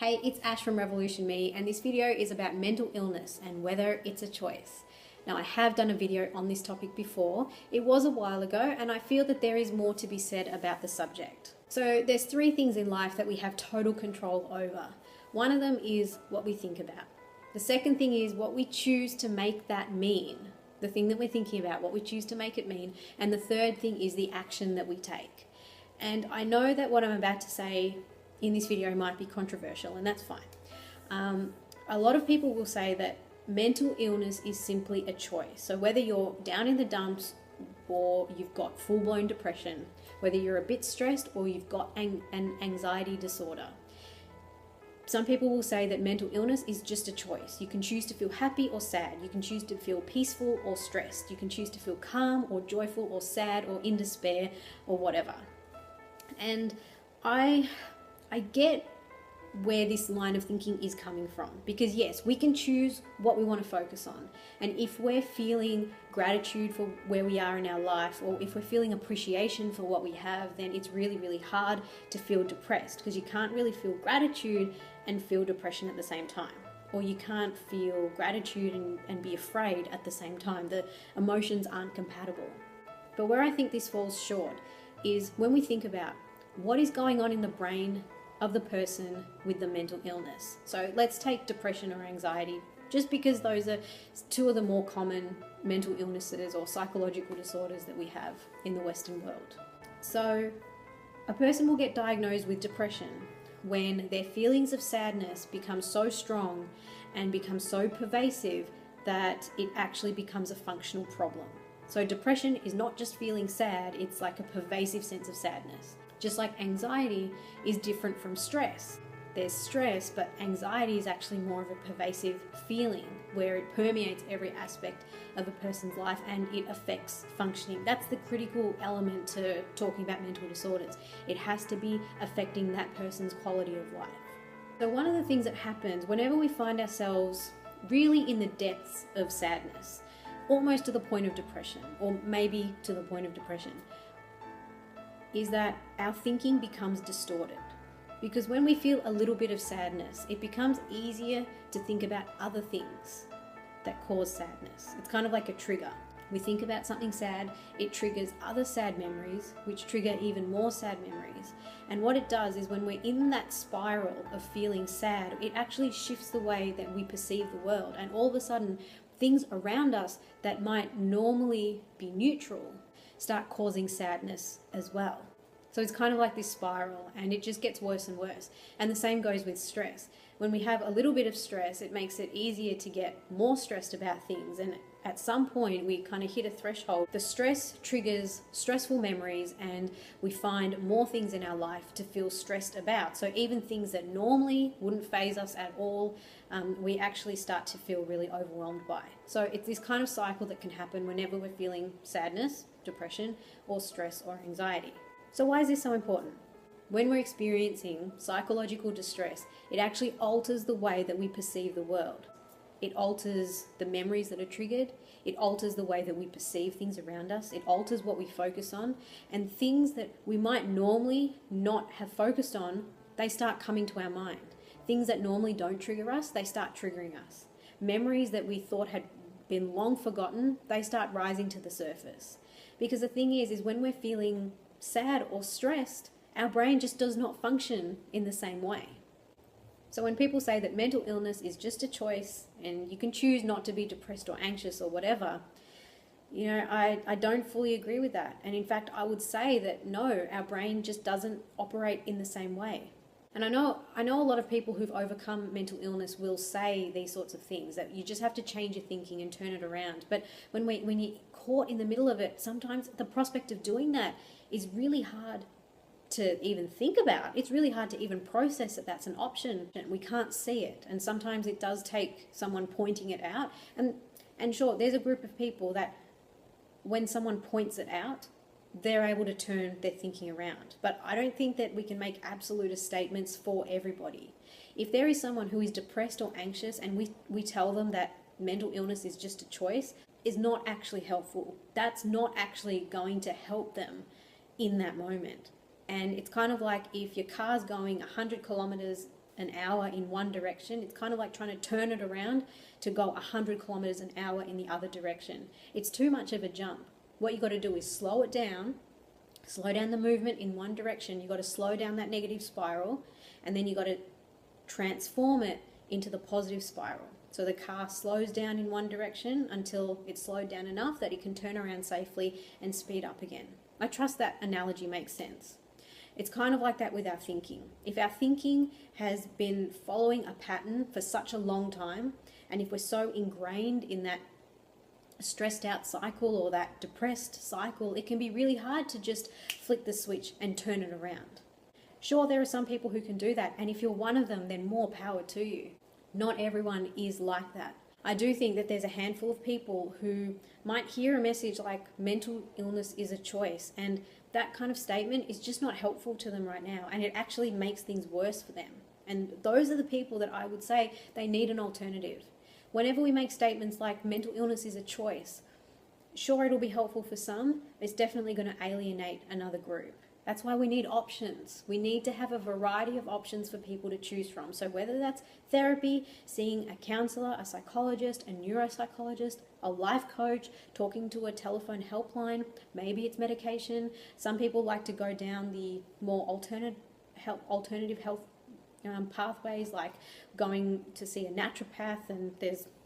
Hey, it's Ash from Revolution Me, and this video is about mental illness and whether it's a choice. Now, I have done a video on this topic before. It was a while ago, and I feel that there is more to be said about the subject. So there's three things in life that we have total control over. One of them is what we think about. The second thing is what we choose to make that mean. The thing that we're thinking about, what we choose to make it mean. And the third thing is the action that we take. And I know that what I'm about to say in this video might be controversial, and that's fine. A lot of people will say that mental illness is simply a choice. So whether you're down in the dumps or you've got full-blown depression, whether you're a bit stressed or you've got an anxiety disorder, some people will say that mental illness is just a choice. You can choose to feel happy or sad. You can choose to feel peaceful or stressed. You can choose to feel calm or joyful or sad or in despair or whatever. And I get where this line of thinking is coming from, because yes, we can choose what we want to focus on. And if we're feeling gratitude for where we are in our life, or if we're feeling appreciation for what we have, then it's really, really hard to feel depressed, because you can't really feel gratitude and feel depression at the same time. Or you can't feel gratitude and be afraid at the same time. The emotions aren't compatible. But where I think this falls short is when we think about what is going on in the brain of the person with the mental illness. So let's take depression or anxiety, just because those are two of the more common mental illnesses or psychological disorders that we have in the Western world. So a person will get diagnosed with depression when their feelings of sadness become so strong and become so pervasive that it actually becomes a functional problem. So depression is not just feeling sad, it's like a pervasive sense of sadness. Just like anxiety is different from stress. There's stress, but anxiety is actually more of a pervasive feeling where it permeates every aspect of a person's life and it affects functioning. That's the critical element to talking about mental disorders. It has to be affecting that person's quality of life. So one of the things that happens whenever we find ourselves really in the depths of sadness, almost to the point of depression, or maybe to the point of depression, is that our thinking becomes distorted. Because when we feel a little bit of sadness, it becomes easier to think about other things that cause sadness. It's kind of like a trigger. We think about something sad, it triggers other sad memories, which trigger even more sad memories. And what it does is when we're in that spiral of feeling sad, it actually shifts the way that we perceive the world. And all of a sudden, things around us that might normally be neutral start causing sadness as well. So it's kind of like this spiral, and it just gets worse and worse. And the same goes with stress. When we have a little bit of stress, it makes it easier to get more stressed about things, and at some point we kind of hit a threshold. The stress triggers stressful memories, and we find more things in our life to feel stressed about. So even things that normally wouldn't faze us at all, we actually start to feel really overwhelmed by. So it's this kind of cycle that can happen whenever we're feeling sadness, depression, or stress or anxiety. So why is this so important? When we're experiencing psychological distress, it actually alters the way that we perceive the world. It alters the memories that are triggered. It alters the way that we perceive things around us. It alters what we focus on. And things that we might normally not have focused on, they start coming to our mind. Things that normally don't trigger us, they start triggering us. Memories that we thought had been long forgotten, they start rising to the surface. Because the thing is when we're feeling sad or stressed, our brain just does not function in the same way. So when people say that mental illness is just a choice and you can choose not to be depressed or anxious or whatever, I don't fully agree with that. And in fact, I would say that no, our brain just doesn't operate in the same way. And I know a lot of people who've overcome mental illness will say these sorts of things, that you just have to change your thinking and turn it around. But when you're caught in the middle of it, sometimes the prospect of doing that is really hard to even think about. It's really hard to even process that that's an option. We can't see it. And sometimes it does take someone pointing it out. And sure, there's a group of people that when someone points it out, they're able to turn their thinking around. But I don't think that we can make absolutist statements for everybody. If there is someone who is depressed or anxious and we tell them that mental illness is just a choice, is not actually helpful. That's not actually going to help them in that moment. And it's kind of like if your car's going 100 kilometers an hour in one direction. It's kind of like trying to turn it around to go 100 kilometers an hour in the other direction. It's too much of a jump. What you got to do is slow it down, slow down the movement in one direction. You got to slow down that negative spiral, and then you got to transform it into the positive spiral. So the car slows down in one direction until it's slowed down enough that it can turn around safely and speed up again. I trust that analogy makes sense. It's kind of like that with our thinking. If our thinking has been following a pattern for such a long time, and if we're so ingrained in that stressed out cycle or that depressed cycle, it can be really hard to just flick the switch and turn it around. Sure, there are some people who can do that, and if you're one of them, then more power to you. Not everyone is like that. I do think that there's a handful of people who might hear a message like mental illness is a choice, and that kind of statement is just not helpful to them right now, and it actually makes things worse for them. And those are the people that I would say they need an alternative. Whenever we make statements like mental illness is a choice, sure, it'll be helpful for some, but it's definitely going to alienate another group. That's why we need options. We need to have a variety of options for people to choose from. So whether that's therapy, seeing a counselor, a psychologist, a neuropsychologist, a life coach, talking to a telephone helpline, maybe it's medication. Some people like to go down the more alternative health pathways, like going to see a naturopath, and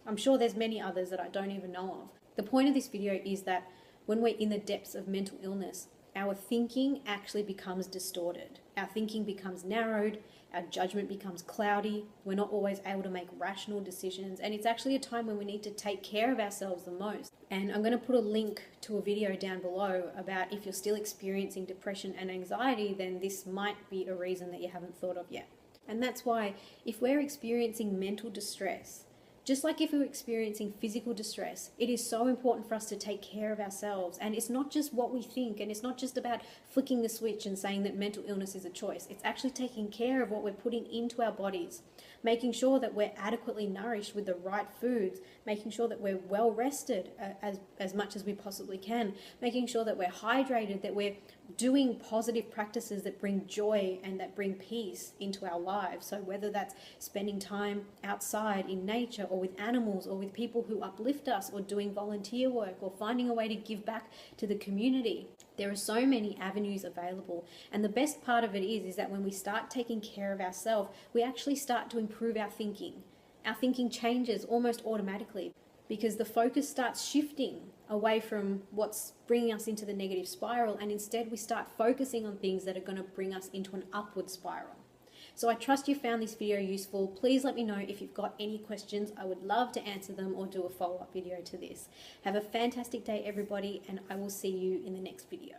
I'm sure there's many others that I don't even know of. The point of this video is that when we're in the depths of mental illness, our thinking actually becomes distorted. Our thinking becomes narrowed, our judgment becomes cloudy, we're not always able to make rational decisions, and it's actually a time when we need to take care of ourselves the most. And I'm going to put a link to a video down below about if you're still experiencing depression and anxiety, then this might be a reason that you haven't thought of yet. And that's why if we're experiencing mental distress, just like if we're experiencing physical distress, it is so important for us to take care of ourselves. And it's not just what we think, and it's not just about flicking the switch and saying that mental illness is a choice. It's actually taking care of what we're putting into our bodies, making sure that we're adequately nourished with the right foods, making sure that we're well rested as much as we possibly can, making sure that we're hydrated, that we're doing positive practices that bring joy and that bring peace into our lives. So whether that's spending time outside in nature or with animals or with people who uplift us, or doing volunteer work, or finding a way to give back to the community. There are so many avenues available, and the best part of it is that when we start taking care of ourselves, we actually start to improve our thinking. Our thinking changes almost automatically because the focus starts shifting away from what's bringing us into the negative spiral, and instead we start focusing on things that are going to bring us into an upward spiral. So I trust you found this video useful. Please let me know if you've got any questions. I would love to answer them or do a follow-up video to this. Have a fantastic day, everybody, and I will see you in the next video.